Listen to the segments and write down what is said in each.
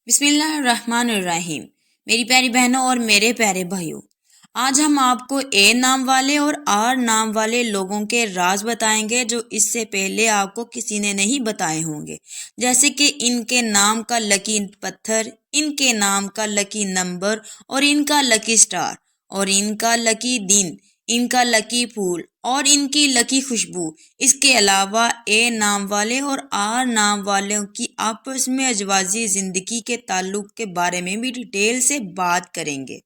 بسم اللہ الرحمن الرحیم۔ میری پیاری بہنوں اور میرے پیارے بھائیوں، آج ہم آپ کو اے نام والے اور آر نام والے لوگوں کے راز بتائیں گے جو اس سے پہلے آپ کو کسی نے نہیں بتائے ہوں گے، جیسے کہ ان کے نام کا لکی پتھر، ان کے نام کا لکی نمبر اور ان کا لکی سٹار اور ان کا لکی دن، ان کا لکی پھول اور ان کی لکی خوشبو۔ اس کے علاوہ اے نام والے اور آر نام والوں کی آپس میں اجوازی زندگی کے تعلق کے بارے میں بھی ڈیٹیل سے بات کریں گے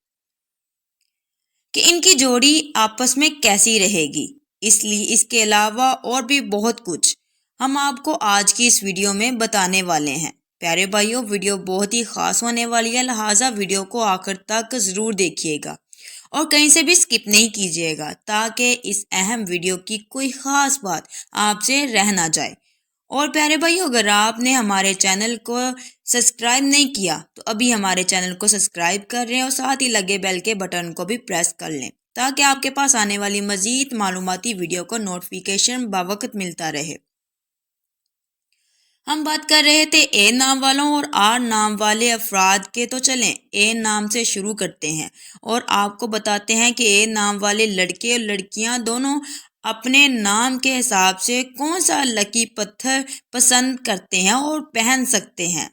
کہ ان کی جوڑی آپس میں کیسی رہے گی۔ اس کے علاوہ اور بھی بہت کچھ ہم آپ کو آج کی اس ویڈیو میں بتانے والے ہیں۔ پیارے بھائیوں، ویڈیو بہت ہی خاص ہونے والی ہے، لہٰذا ویڈیو کو آخر تک ضرور دیکھیے گا اور کہیں سے بھی سکپ نہیں کیجیے گا تاکہ اس اہم ویڈیو کی کوئی خاص بات آپ سے رہ نہ جائے۔ اور پیارے بھائیو، اگر آپ نے ہمارے چینل کو سبسکرائب نہیں کیا تو ابھی ہمارے چینل کو سبسکرائب کر رہے ہیں اور ساتھ ہی لگے بیل کے بٹن کو بھی پریس کر لیں تاکہ آپ کے پاس آنے والی مزید معلوماتی ویڈیو کو نوٹیفیکیشن بوقت ملتا رہے۔ ہم بات کر رہے تھے اے نام والوں اور آر نام والے افراد کے، تو چلیں اے نام سے شروع کرتے ہیں اور آپ کو بتاتے ہیں کہ اے نام والے لڑکے اور لڑکیاں دونوں اپنے نام کے حساب سے کون سا لکی پتھر پسند کرتے ہیں اور پہن سکتے ہیں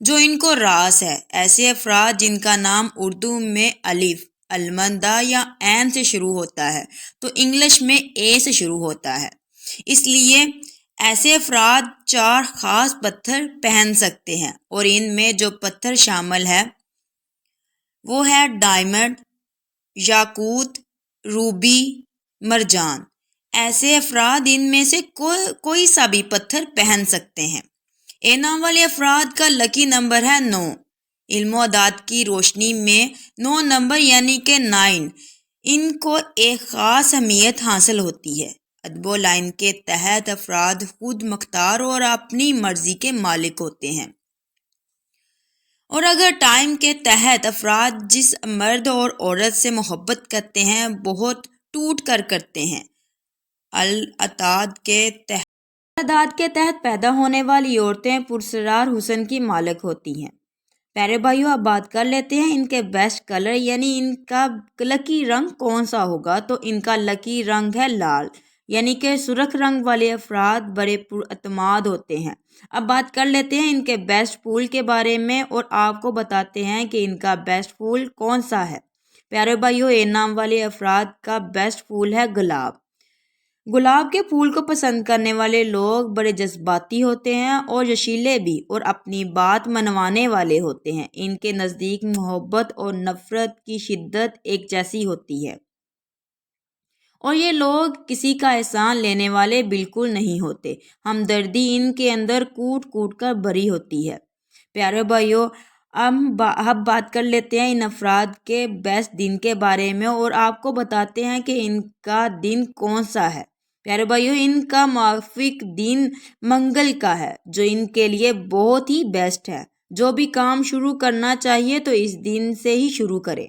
جو ان کو راس ہے۔ ایسے افراد جن کا نام اردو میں الف، المندہ یا عین سے شروع ہوتا ہے تو انگلش میں اے سے شروع ہوتا ہے، اس لیے ایسے افراد 4 خاص پتھر پہن سکتے ہیں اور ان میں جو پتھر شامل ہے وہ ہے ڈائمنڈ، یاقوت، روبی، مرجان۔ ایسے افراد ان میں سے کوئی سا بھی پتھر پہن سکتے ہیں۔ اے نام والے افراد کا لکی نمبر ہے 9۔ علم و اعداد کی روشنی میں 9 نمبر یعنی کہ 9 ان کو ایک خاص اہمیت حاصل ہوتی ہے۔ ادب و لائن کے تحت افراد خود مختار اور اپنی مرضی کے مالک ہوتے ہیں، اور اگر ٹائم کے تحت افراد جس مرد اور عورت سے محبت کرتے ہیں بہت ٹوٹ کر کرتے ہیں۔ الاعداد کے تحت پیدا ہونے والی عورتیں پراسرار حسن کی مالک ہوتی ہیں۔ پیارے بھائیوں، اب بات کر لیتے ہیں ان کے بیسٹ کلر یعنی ان کا لکی رنگ کون سا ہوگا، تو ان کا لکی رنگ ہے لال، یعنی کہ سرخ رنگ والے افراد بڑے پراعتماد ہوتے ہیں۔ اب بات کر لیتے ہیں ان کے بیسٹ پھول کے بارے میں اور آپ کو بتاتے ہیں کہ ان کا بیسٹ پھول کون سا ہے۔ پیارے بھائیوں، اے نام والے افراد کا بیسٹ پھول ہے گلاب۔ گلاب کے پھول کو پسند کرنے والے لوگ بڑے جذباتی ہوتے ہیں اور جوشیلے بھی اور اپنی بات منوانے والے ہوتے ہیں۔ ان کے نزدیک محبت اور نفرت کی شدت ایک جیسی ہوتی ہے اور یہ لوگ کسی کا احسان لینے والے بالکل نہیں ہوتے۔ ہمدردی ان کے اندر کوٹ کوٹ کر بھری ہوتی ہے۔ پیارے بھائیوں، اب بات کر لیتے ہیں ان افراد کے بیسٹ دن کے بارے میں اور آپ کو بتاتے ہیں کہ ان کا دن کون سا ہے۔ پیارے بھائیوں، ان کا موافق دن منگل کا ہے جو ان کے لیے بہت ہی بیسٹ ہے۔ جو بھی کام شروع کرنا چاہیے تو اس دن سے ہی شروع کرے۔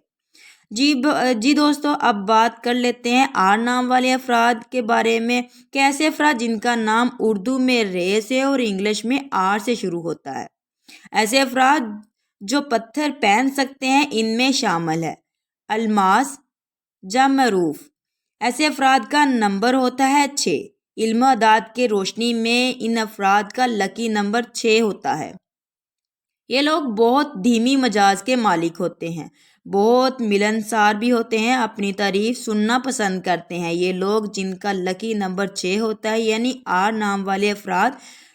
جی دوستو، اب بات کر لیتے ہیں آر نام والے افراد کے بارے میں کہ ایسے افراد جن کا نام اردو میں رے سے اور انگلش میں آر سے شروع ہوتا ہے۔ ایسے افراد جو پتھر پہن سکتے ہیں ان میں شامل ہے الماس، جمعروف۔ ایسے افراد کا نمبر ہوتا ہے 6۔ علم و اعداد کے روشنی میں ان افراد کا لکی نمبر 6 ہوتا ہے۔ یہ لوگ بہت دھیمی مزاج کے مالک ہوتے ہیں، بہت ملنسار بھی ہوتے ہیں، اپنی تعریف سننا پسند کرتے ہیں۔ یہ لوگ جن کا لکی نمبر 6 ہوتا ہے یعنی آر نام والے افراد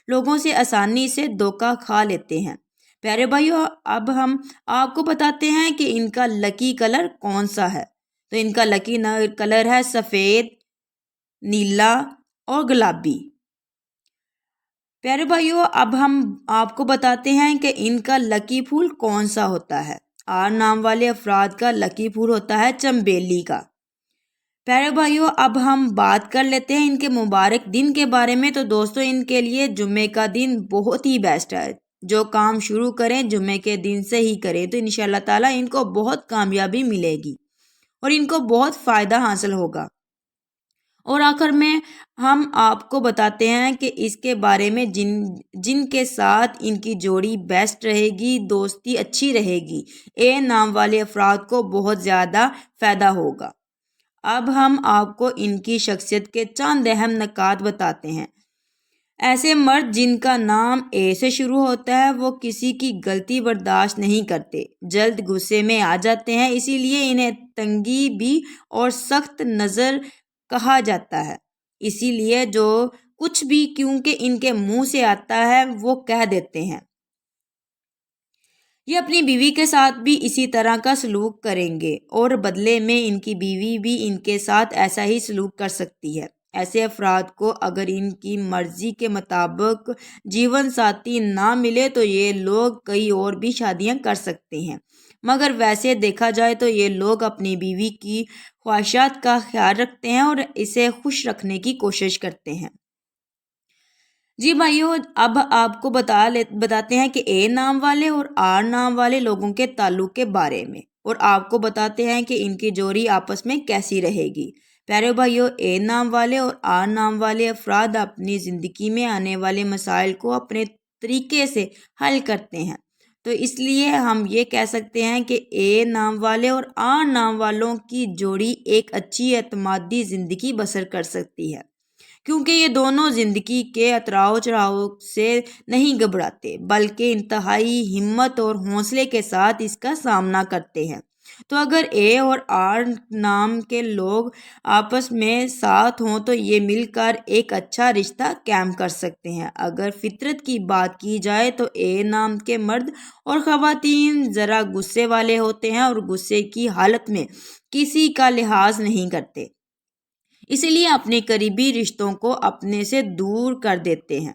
لوگوں سے آسانی سے دھوکہ کھا لیتے ہیں۔ پیارے بھائیوں، اب ہم آپ کو بتاتے ہیں کہ ان کا لکی کلر کون سا ہے، تو ان کا لکی کلر ہے سفید، نیلا اور گلابی۔ پیارے بھائیوں، اب ہم آپ کو بتاتے ہیں کہ ان کا لکی پھول کون سا ہوتا ہے۔ آر نام والے افراد کا لکی پھول ہوتا ہے چنبیلی کا۔ پیارے بھائیوں، اب ہم بات کر لیتے ہیں ان کے مبارک دن کے بارے میں، تو دوستو ان کے لیے جمعے کا دن بہت ہی بیسٹ ہے۔ جو کام شروع کریں جمعے کے دن سے ہی کریں تو انشاءاللہ تعالیٰ ان کو بہت کامیابی ملے گی اور ان کو بہت فائدہ حاصل ہوگا اور آخر میں ہم آپ کو بتاتے ہیں کہ اس کے بارے میں جن کے ساتھ ان کی جوڑی بیسٹ رہے گی، دوستی اچھی رہے گی، اے نام والے افراد کو بہت زیادہ فائدہ ہوگا۔ اب ہم آپ کو ان کی شخصیت کے چند اہم نکات بتاتے ہیں۔ ایسے مرد جن کا نام اے سے شروع ہوتا ہے وہ کسی کی غلطی برداشت نہیں کرتے، جلد غصے میں آ جاتے ہیں، اسی لیے انہیں تنگی بھی اور سخت نظر کہا جاتا ہے۔ اسی لیے جو کچھ بھی کیونکہ ان کے منہ سے آتا ہے وہ کہہ دیتے ہیں۔ یہ اپنی بیوی کے ساتھ بھی اسی طرح کا سلوک کریں گے اور بدلے میں ان کی بیوی بھی ان کے ساتھ ایسا ہی سلوک کر سکتی ہے۔ ایسے افراد کو اگر ان کی مرضی کے مطابق جیون ساتھی نہ ملے تو یہ لوگ کئی اور بھی شادیاں کر سکتے ہیں، مگر ویسے دیکھا جائے تو یہ لوگ اپنی بیوی کی خواہشات کا خیال رکھتے ہیں اور اسے خوش رکھنے کی کوشش کرتے ہیں۔ جی بھائیو، اب آپ کو بتاتے ہیں کہ اے نام والے اور آر نام والے لوگوں کے تعلق کے بارے میں، اور آپ کو بتاتے ہیں کہ ان کی جوڑی آپس میں کیسی رہے گی۔ پیارے بھائیو، اے نام والے اور آر نام والے افراد اپنی زندگی میں آنے والے مسائل کو اپنے طریقے سے حل کرتے ہیں، تو اس لیے ہم یہ کہہ سکتے ہیں کہ اے نام والے اور آر نام والوں کی جوڑی ایک اچھی اعتمادی زندگی بسر کر سکتی ہے، کیونکہ یہ دونوں زندگی کے اتراؤ چڑھاؤ سے نہیں گھبراتے بلکہ انتہائی ہمت اور حوصلے کے ساتھ اس کا سامنا کرتے ہیں۔ تو اگر اے اور آر نام کے لوگ آپس میں ساتھ ہوں تو یہ مل کر ایک اچھا رشتہ قائم کر سکتے ہیں۔ اگر فطرت کی بات کی جائے تو اے نام کے مرد اور خواتین ذرا غصے والے ہوتے ہیں اور غصے کی حالت میں کسی کا لحاظ نہیں کرتے، اسی لیے اپنے قریبی رشتوں کو اپنے سے دور کر دیتے ہیں،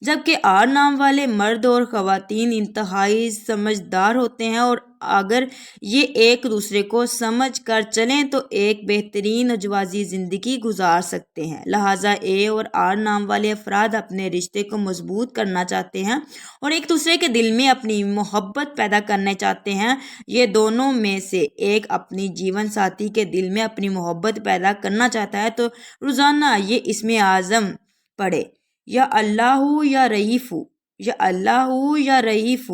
جبکہ آر نام والے مرد اور خواتین انتہائی سمجھدار ہوتے ہیں اور اگر یہ ایک دوسرے کو سمجھ کر چلیں تو ایک بہترین متوازی زندگی گزار سکتے ہیں۔ لہٰذا اے اور آر نام والے افراد اپنے رشتے کو مضبوط کرنا چاہتے ہیں اور ایک دوسرے کے دل میں اپنی محبت پیدا کرنا چاہتے ہیں۔ یہ دونوں میں سے ایک اپنی جیون ساتھی کے دل میں اپنی محبت پیدا کرنا چاہتا ہے تو روزانہ یہ اسم اعظم پڑھے، یا اللہ یا رئیف، یا اللہ یا رئیف،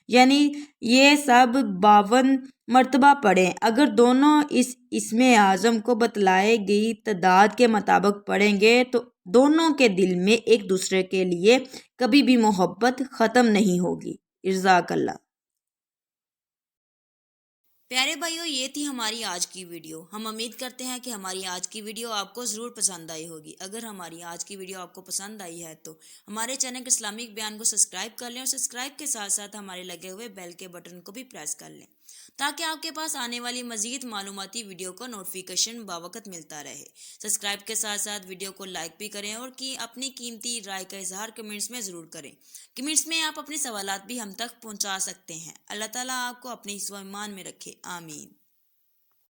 یعنی یہ سب 52 مرتبہ پڑھیں۔ اگر دونوں اس اسم اعظم کو بتلائی گئی تعداد کے مطابق پڑھیں گے تو دونوں کے دل میں ایک دوسرے کے لیے کبھی بھی محبت ختم نہیں ہوگی۔ جزاک اللہ۔ پیارے بھائیو، یہ تھی ہماری آج کی ویڈیو۔ ہم امید کرتے ہیں کہ ہماری آج کی ویڈیو آپ کو ضرور پسند آئی ہوگی۔ اگر ہماری آج کی ویڈیو آپ کو پسند آئی ہے تو ہمارے چینل کے اسلامک بیان کو سبسکرائب کر لیں اور سبسکرائب کے ساتھ ساتھ ہمارے لگے ہوئے بیل کے بٹن کو بھی پریس کر لیں تاکہ آپ کے پاس آنے والی مزید معلوماتی ویڈیو کا نوٹیفیکیشن باوقت ملتا رہے۔ سبسکرائب کے ساتھ ساتھ ویڈیو کو لائک بھی کریں اور اپنی قیمتی رائے کا اظہار کمنٹس میں ضرور کریں۔ کمنٹس میں آپ اپنے سوالات بھی ہم تک پہنچا سکتے ہیں۔ اللہ تعالیٰ آپ کو اپنے حفظ و ایمان میں رکھے، آمین۔